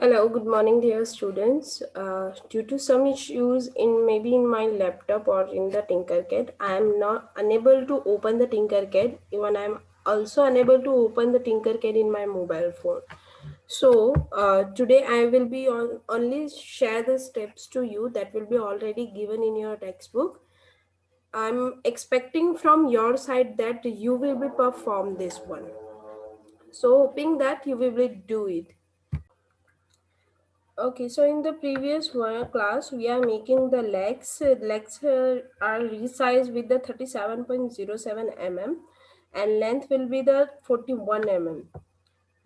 Hello, good morning, dear students. Due to some issues in maybe in my laptop or in the Tinkercad, I am not unable to open the Tinkercad. Even I am also unable to open the Tinkercad in my mobile phone. So today I will be only share the steps to you that will be already given in your textbook. I'm expecting from your side that you will be perform this one. So hoping that you will do it. Okay, so in the previous one class, we are making the legs. Legs are resized with the 37.07 mm and length will be the 41 mm.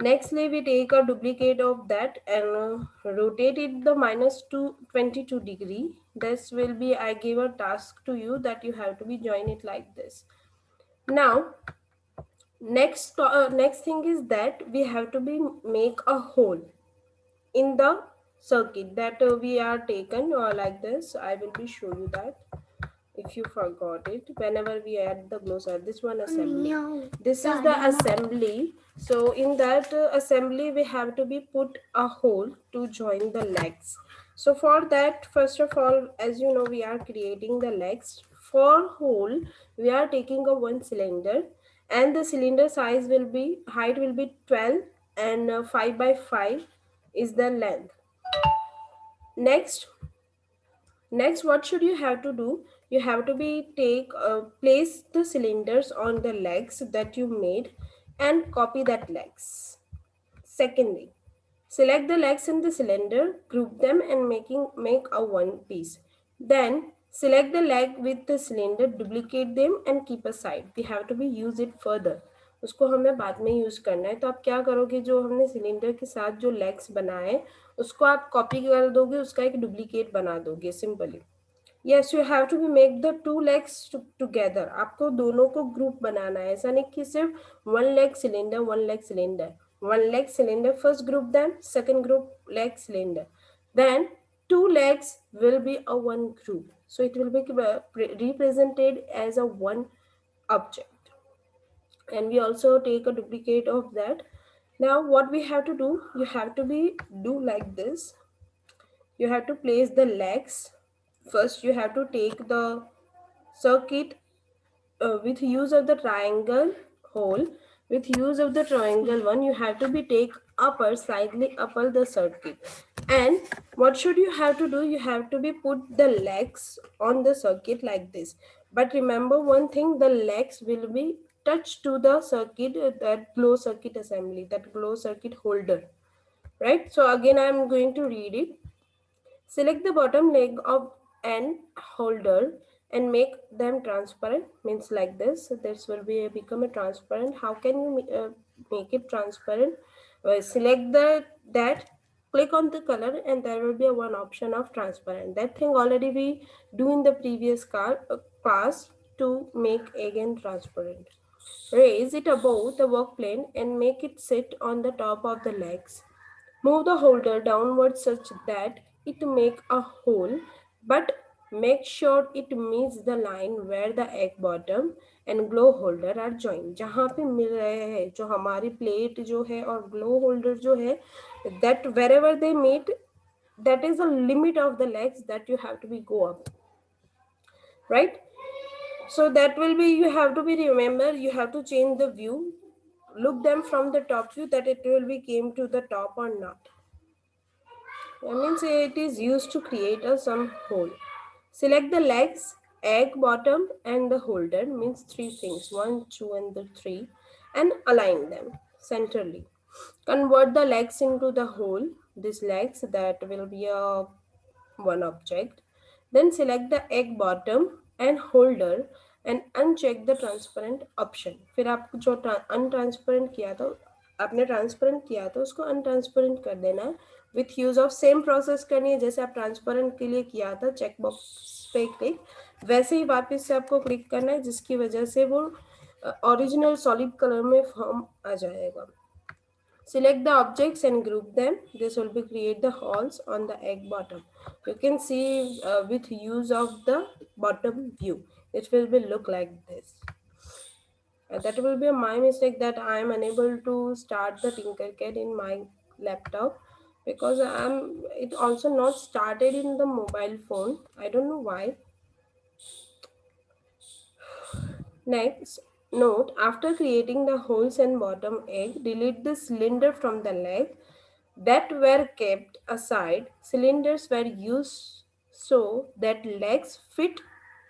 Nextly, we take a duplicate of that and rotate it the minus 22 degree. This will be, I give a task to you that you have to be join it like this. Now, next thing is that we have to be make a hole in the circuit that we are taken like this. I will be show you that if you forgot it whenever we add the glossary. This one assembly, no, this is the assembly. So in that assembly we have to be put a hole to join the legs. So for that, first of all, as you know, we are creating the legs. For hole we are taking a one cylinder and the cylinder size will be, height will be 12 and 5 by 5 is the length. Next, what should you have to do? You have to be place the cylinders on the legs that you made and copy that legs. Secondly, select the legs in the cylinder, group them and make a one piece. Then select the leg with the cylinder, duplicate them and keep aside. We have to be use it further. उसको हमें बाद में use करना है. तो आप क्या करोगे, जो हमने सिलेंडर के साथ जो लेग्स बनाए उसको आप कॉपी कर दोगे, उसका एक डुप्लीकेट बना दोगे simply. Yes, you have to be make the two legs together. आपको दोनों को ग्रुप बनाना है. ऐसा नहीं कि सिर्फ one leg cylinder, one leg cylinder, one leg cylinder. First group them, second group leg cylinder. Then two legs will be a one group. So it will be represented as a one object. And we also take a duplicate of that. Now what we have to do, you have to be do like this. You have to place the legs. First you have to take the circuit with use of the triangle hole. With use of the triangle one, you have to be take upper, slightly upper the circuit. And what should you have to do, you have to be put the legs on the circuit like this. But remember one thing, the legs will be touched to the circuit, that glow circuit assembly, that glow circuit holder, right? So again I am going to read it. Select the bottom leg of an holder and make them transparent. Means like this. So this will be become a transparent. How can you make it transparent? Select that. Click on the color and there will be a one option of transparent. That thing already we do in the previous class to make again transparent. Raise it above the work plane and make it sit on the top of the legs. Move the holder downward such that it make a hole, but make sure it meets the line where the egg bottom and glow holder are joined. जहाँ पे मिल रहे हैं, जो हमारी plate जो है और glow holder जो है, that wherever they meet, that is the limit of the legs that you have to be go up, right? So that will be, you have to be remember, you have to change the view, look them from the top view that it will be came to the top or not. That means it is used to create a some hole. Select the legs, egg bottom and the holder, means three things, 1, 2 and the 3, and align them centrally. Convert the legs into the hole, these legs that will be a one object. Then select the egg bottom and holder and uncheck the transparent option. फिर आप जो untransparent किया था, आपने transparent किया तो उसको अनट्रांसपेरेंट कर देना है. With use of same process करनी है जैसे आप ट्रांसपेरेंट के लिए किया था, चेक बॉक्स पे क्लिक, वैसे ही वापस से आपको क्लिक करना है, जिसकी वजह से वो ओरिजिनल सॉलिड कलर में फॉर्म आ जाएगा. Select the objects and group them. This will be create the holes on the egg bottom. You can see with use of the bottom view. It will be look like this. That will be my mistake that I am unable to start the Tinkercad in my laptop. because it also not started in the mobile phone. I don't know why. Next, note after creating the holes and bottom egg, delete the cylinder from the leg that were kept aside. Cylinders were used so that legs fit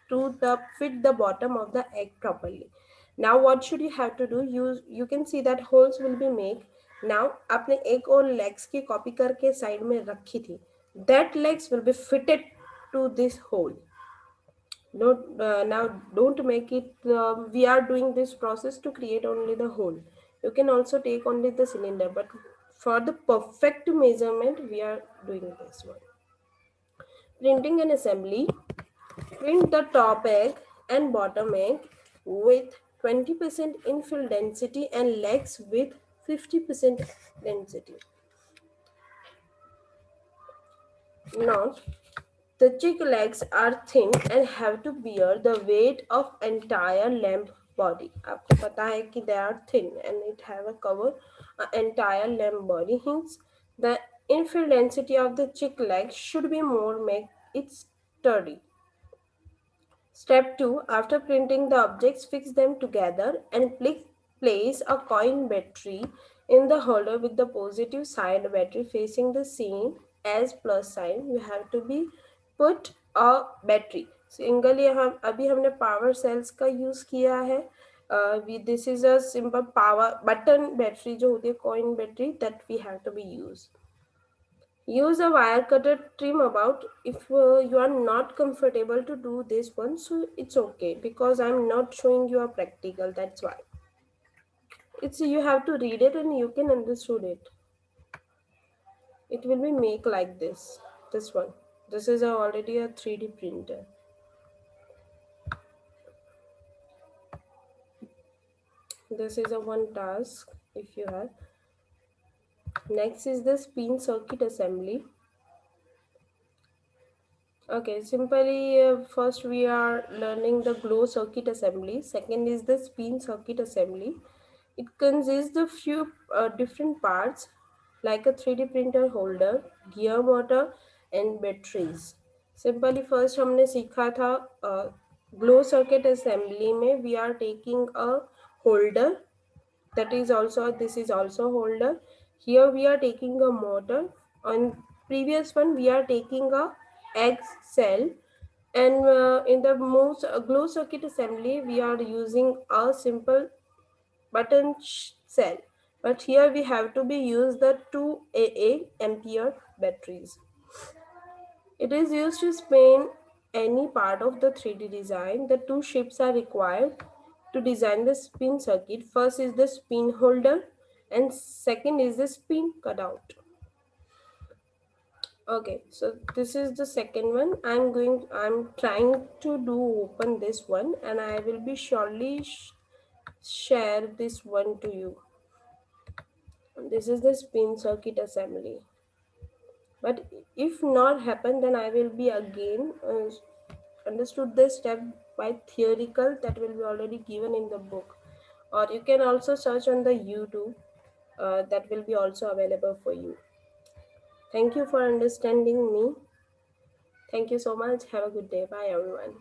the bottom of the egg properly. Now what should you have to do? You can see that holes will be made. Now आपने एक और legs की copy करके side में रखी थी. That legs will be fitted to this hole. Now don't make it. We are doing this process to create only the hole. You can also take only the cylinder, but for the perfect measurement we are doing this one. Printing and assembly. Print the top egg and bottom egg with 20% infill density and legs with 50% density. Now the chick legs are thin and have to bear the weight of entire lamb body. आपको पता है कि they are thin and it have a cover entire lamb body. Hence, the infill density of the chick legs should be more make it sturdy. Step 2. After printing the objects, fix them together and place a coin battery in the holder with the positive side battery facing the same as plus sign. You have to be put a battery. Single यहाँ अभी हमने power sales का use किया है. This is a simple power button battery जो होती है coin battery that we have to be used. Use a wire cutter trim about if you are not comfortable to do this one, so it's okay because I'm not showing you a practical, that's why. It's you have to read it and you can understood it. It will be make like this one. This is already a 3D printer. This is a one task if you have. Next is the spin circuit assembly. Okay, simply first we are learning the glow circuit assembly. Second is the spin circuit assembly. It consists of few different parts like a 3D printer holder, gear motor and batteries. Simply first हमने सीखा था glow circuit assembly में we are taking a holder, that is also this is also holder. Here we are taking a motor. On previous one we are taking a egg cell, and in the most glow circuit assembly we are using a simple button cell, but here we have to be use the 2 ampere batteries. It is used to spin any part of the 3D design. The two shapes are required to design the spin circuit. First is the spin holder and second is the spin cutout. Okay, so this is the second one. I'm trying to do open this one and I will be surely share this one to you. This is the spin circuit assembly. But if not happen, then I will be again understood this step by theoretical that will be already given in the book, or you can also search on the YouTube, that will be also available for you. Thank you for understanding me. Thank you so much. Have a good day. Bye everyone.